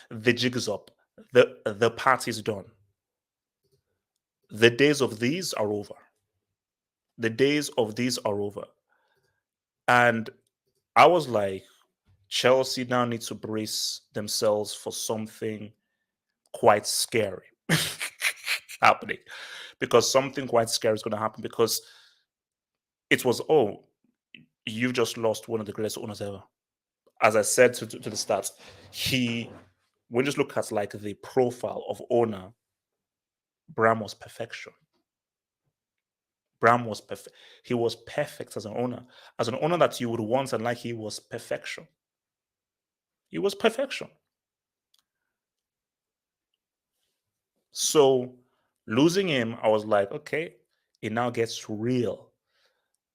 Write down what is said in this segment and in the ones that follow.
The jig is up. The party's done. The days of these are over. The days of these are over. And I was like, Chelsea now need to brace themselves for something quite scary happening, because something quite scary is going to happen, because it was, oh, you've just lost one of the greatest owners ever. As I said to the stats, when you just look at like the profile of owner, Bram was perfection. Bram was perfect. He was perfect as an owner that you would want, and like he was perfection. He was perfection. So losing him, I was like, okay, it now gets real.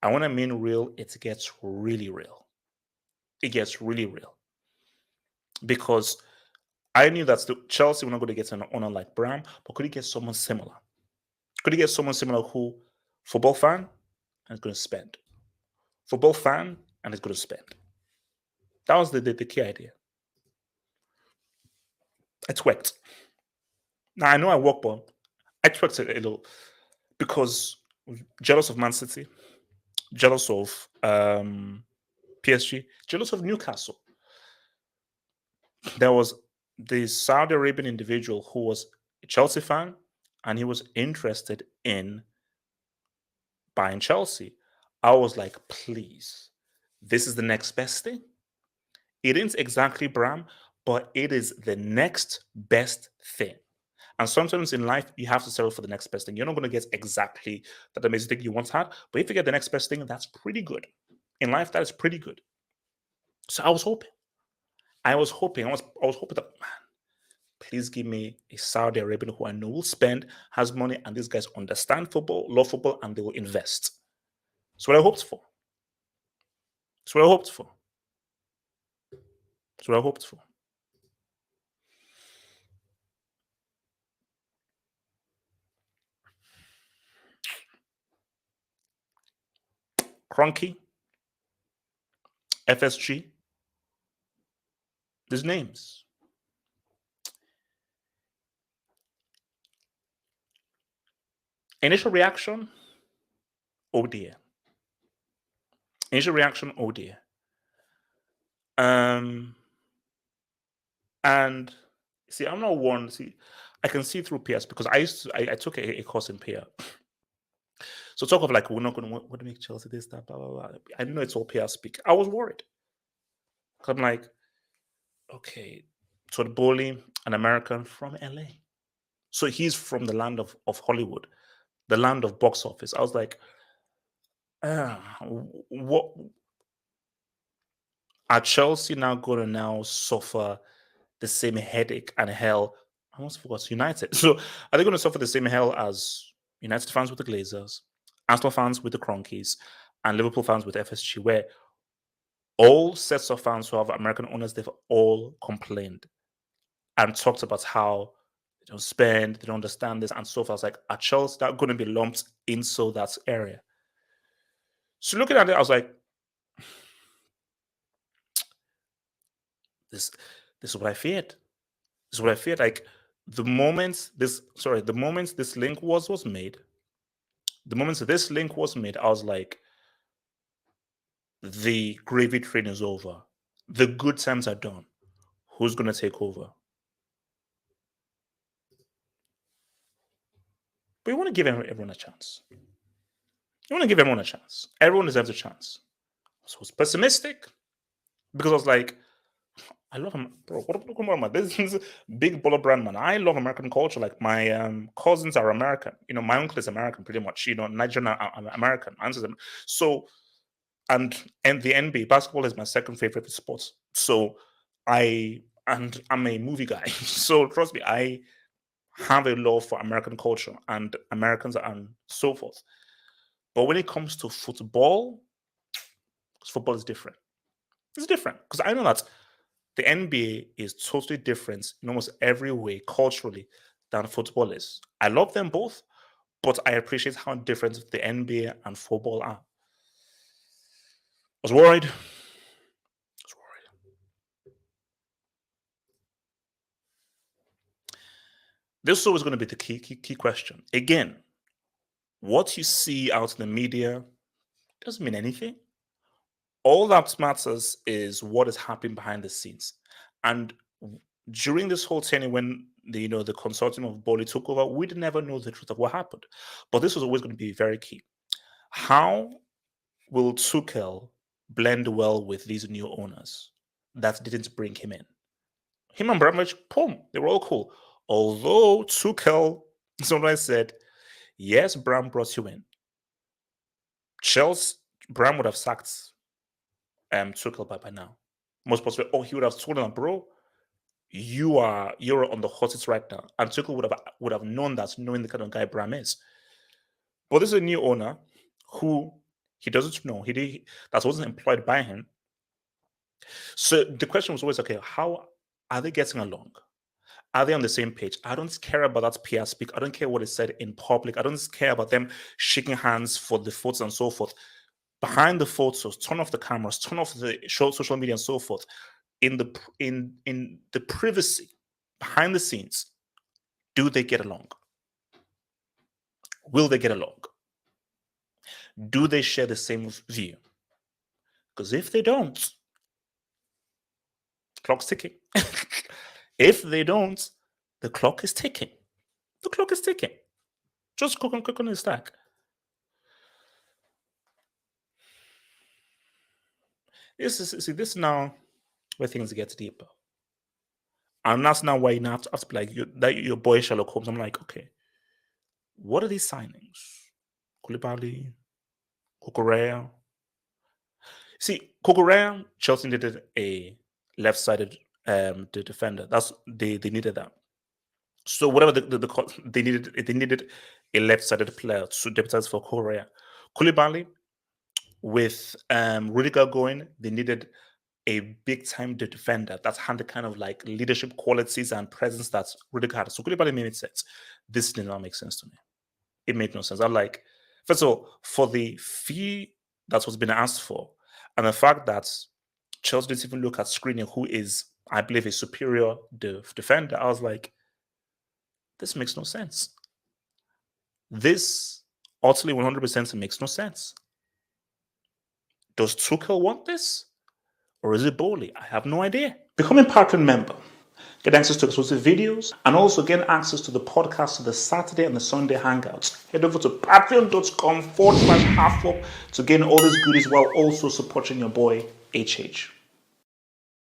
And when I mean real, it gets really real. It gets really real, because I knew that Chelsea were not going to get an owner like Bram, but could he get someone similar? Could he get someone similar who, football fan, and is going to spend? Football fan, and is going to spend. That was the key idea. It worked. Now I know I work, but I twerked a little, because jealous of Man City, jealous of PSG, jealous of Newcastle. There was the Saudi Arabian individual who was a Chelsea fan, and he was interested in buying Chelsea. I was like, please, this is the next best thing. It isn't exactly Bram, but it is the next best thing. And sometimes in life, you have to settle for the next best thing. You're not going to get exactly that amazing thing you once had, but if you get the next best thing, that's pretty good. In life, that is pretty good. So I was hoping. I was hoping that, man, please give me a Saudi Arabian who I know will spend, has money, and these guys understand football, love football, and they will invest. That's what I hoped for. That's what I hoped for. That's what I hoped for. Cronky, FSG, these names. Initial reaction, oh dear. Initial reaction, oh dear. And see, I'm not one. See, I can see through PS, because I took a course in PR. So talk of like, we're not going to make Chelsea this, that, blah, blah, blah. I know it's all PR speak. I was worried. 'Cause I'm like, okay, so the Boehly, an American from LA. So he's from the land of Hollywood, the land of box office. I was like, what are Chelsea now going to now suffer the same headache and hell? I almost forgot United. So are they going to suffer the same hell as United fans with the Glazers, Arsenal fans with the Cronkies, and Liverpool fans with FSG, where all sets of fans who have American owners, they've all complained and talked about how they don't spend, they don't understand this, and so forth. I was like, are Chelsea that going to be lumped into that area? So looking at it, I was like, this is what I feared. This is what I feared. Like the moment this link was made, the moment this link was made, I was like, the gravy train is over. The good times are done. Who's gonna take over? But you want to give everyone a chance. You want to give everyone a chance. Everyone deserves a chance. So I was pessimistic, because I was like, I love him, bro. What am I? This is big baller brand, man. I love American culture. Like my cousins are American. You know, my uncle is American, pretty much. You know, Nigerian American. So and the NBA basketball is my second favorite sport. So I'm a movie guy. So trust me, I have a love for American culture and Americans and so forth. But when it comes to football, 'cause football is different. It's different, because I know that the NBA is totally different in almost every way culturally than football is. I love them both, but I appreciate how different the NBA and football are. I was worried. I was worried. This is always going to be the key question. Again, what you see out in the media doesn't mean anything. All that matters is what is happening behind the scenes. And during this whole tenure, when the consortium of Boehly took over, we'd never know the truth of what happened. But this was always going to be very key. How will Tuchel blend well with these new owners that didn't bring him in? Him and Abramovich, boom, they were all cool. Although Tuchel sometimes said, yes, Bram brought you in. Chelsea, Bram would have sacked Tuchel by now. Most possibly, he would have told him, bro, you're on the hot seat right now. And Tuchel would have known that, knowing the kind of guy Bram is. But this is a new owner who he doesn't know. That wasn't employed by him. So the question was always, okay, how are they getting along? Are they on the same page? I don't care about that PR speak. I don't care what is said in public. I don't care about them shaking hands for the photos and so forth. Behind the photos, turn off the cameras, turn off the social media and so forth. In the privacy, behind the scenes, do they get along? Will they get along? Do they share the same view? Because if they don't, the clock's ticking. If they don't, the clock is ticking. The clock is ticking. Just click on the stack. This is now where things get deeper. And that's now why you have to be like your boy Sherlock Holmes. I'm like, okay, what are these signings? Koulibaly, Cucurella. See, Cucurella, Chelsea needed a left-sided the defender. They needed that. So whatever they needed a left-sided player to deputize for Cucurella. Koulibaly, with Rudiger going, they needed a big-time defender that had the kind of like leadership qualities and presence that Rudiger had. So Koulibaly made sense. This did not make sense to me. It made no sense. I'm like, first of all, for the fee that was being asked for, and the fact that Chelsea didn't even look at screening who is, I believe, a superior defender, I was like, this makes no sense. This utterly 100% makes no sense. Does Tuchel want this? Or is it Boehly? I have no idea. Become a patron member. Get access to exclusive videos and also get access to the podcast of the Saturday and the Sunday hangouts. Head over to patreon.com/halfup to gain all these goodies while also supporting your boy HH.